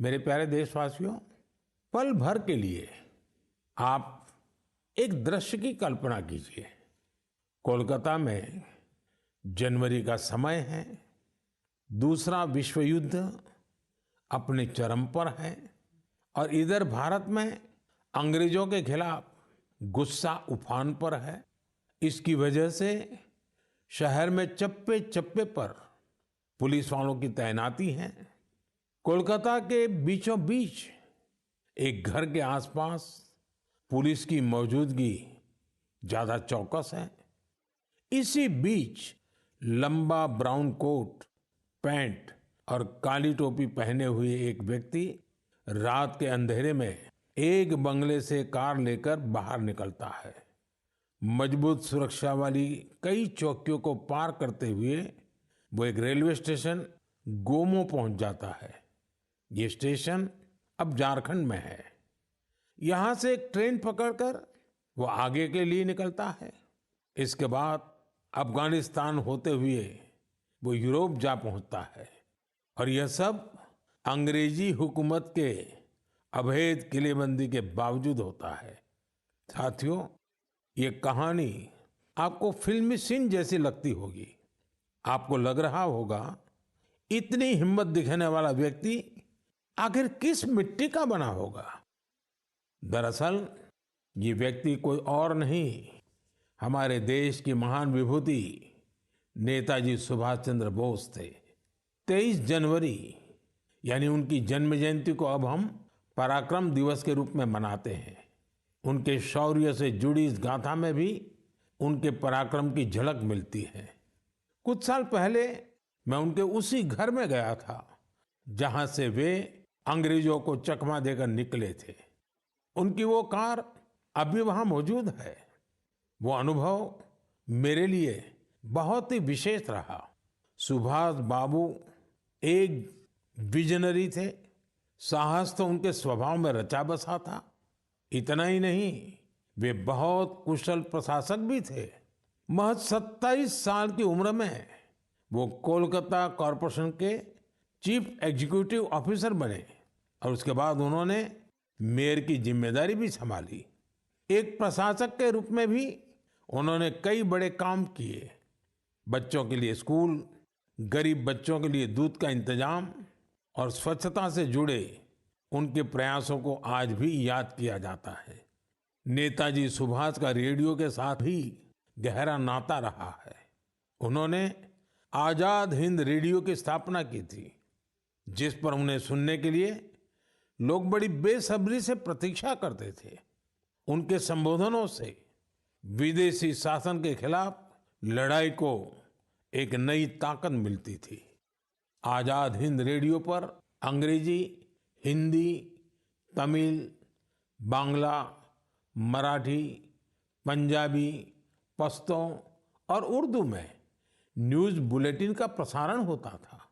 मेरे प्यारे देशवासियों, पल भर के लिए आप एक दृश्य की कल्पना कीजिए। कोलकाता में जनवरी का समय है, दूसरा विश्व युद्ध अपने चरम पर है और इधर भारत में अंग्रेजों के खिलाफ गुस्सा उफान पर है। इसकी वजह से शहर में चप्पे चप्पे पर पुलिस वालों की तैनाती है। कोलकाता के बीचों बीच एक घर के आसपास पुलिस की मौजूदगी ज्यादा चौकस है। इसी बीच लंबा ब्राउन कोट, पैंट और काली टोपी पहने हुए एक व्यक्ति रात के अंधेरे में एक बंगले से कार लेकर बाहर निकलता है। मजबूत सुरक्षा वाली कई चौकियों को पार करते हुए वो एक रेलवे स्टेशन गोमो पहुंच जाता है। ये स्टेशन अब झारखंड में है। यहां से एक ट्रेन पकड़कर वो आगे के लिए निकलता है। इसके बाद अफगानिस्तान होते हुए वो यूरोप जा पहुंचता है और यह सब अंग्रेजी हुकूमत के अभेद किलेबंदी के बावजूद होता है। साथियों, ये कहानी आपको फिल्मी सीन जैसी लगती होगी। आपको लग रहा होगा, इतनी हिम्मत दिखाने वाला व्यक्ति आखिर किस मिट्टी का बना होगा। दरअसल ये व्यक्ति कोई और नहीं, हमारे देश की महान विभूति नेताजी सुभाष चंद्र बोस थे। 23 जनवरी यानी उनकी जन्म जयंती को अब हम पराक्रम दिवस के रूप में मनाते हैं। उनके शौर्य से जुड़ी इस गाथा में भी उनके पराक्रम की झलक मिलती है। कुछ साल पहले मैं उनके उसी घर में गया था जहां से वे अंग्रेजों को चकमा देकर निकले थे। उनकी वो कार अभी वहां मौजूद है। वो अनुभव मेरे लिए बहुत ही विशेष रहा। सुभाष बाबू एक विजनरी थे। साहस तो उनके स्वभाव में रचा बसा था। इतना ही नहीं, वे बहुत कुशल प्रशासक भी थे। महज 27 साल की उम्र में वो कोलकाता कॉरपोरेशन के चीफ एग्जीक्यूटिव ऑफिसर बने और उसके बाद उन्होंने मेयर की जिम्मेदारी भी संभाली। एक प्रशासक के रूप में भी उन्होंने कई बड़े काम किए। बच्चों के लिए स्कूल, गरीब बच्चों के लिए दूध का इंतजाम और स्वच्छता से जुड़े उनके प्रयासों को आज भी याद किया जाता है। नेताजी सुभाष का रेडियो के साथ भी गहरा नाता रहा है। उन्होंने आजाद हिंद रेडियो की स्थापना की थी, जिस पर उन्हें सुनने के लिए लोग बड़ी बेसब्री से प्रतीक्षा करते थे। उनके संबोधनों से विदेशी शासन के खिलाफ लड़ाई को एक नई ताकत मिलती थी। आजाद हिंद रेडियो पर अंग्रेजी, हिंदी, तमिल, बांग्ला, मराठी, पंजाबी, पश्तो और उर्दू में न्यूज बुलेटिन का प्रसारण होता था।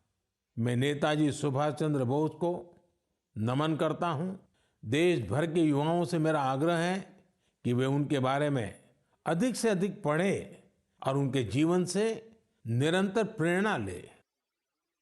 मैं नेताजी सुभाष चंद्र बोस को नमन करता हूं। देश भर के युवाओं से मेरा आग्रह है कि वे उनके बारे में अधिक से अधिक पढ़ें और उनके जीवन से निरंतर प्रेरणा लें।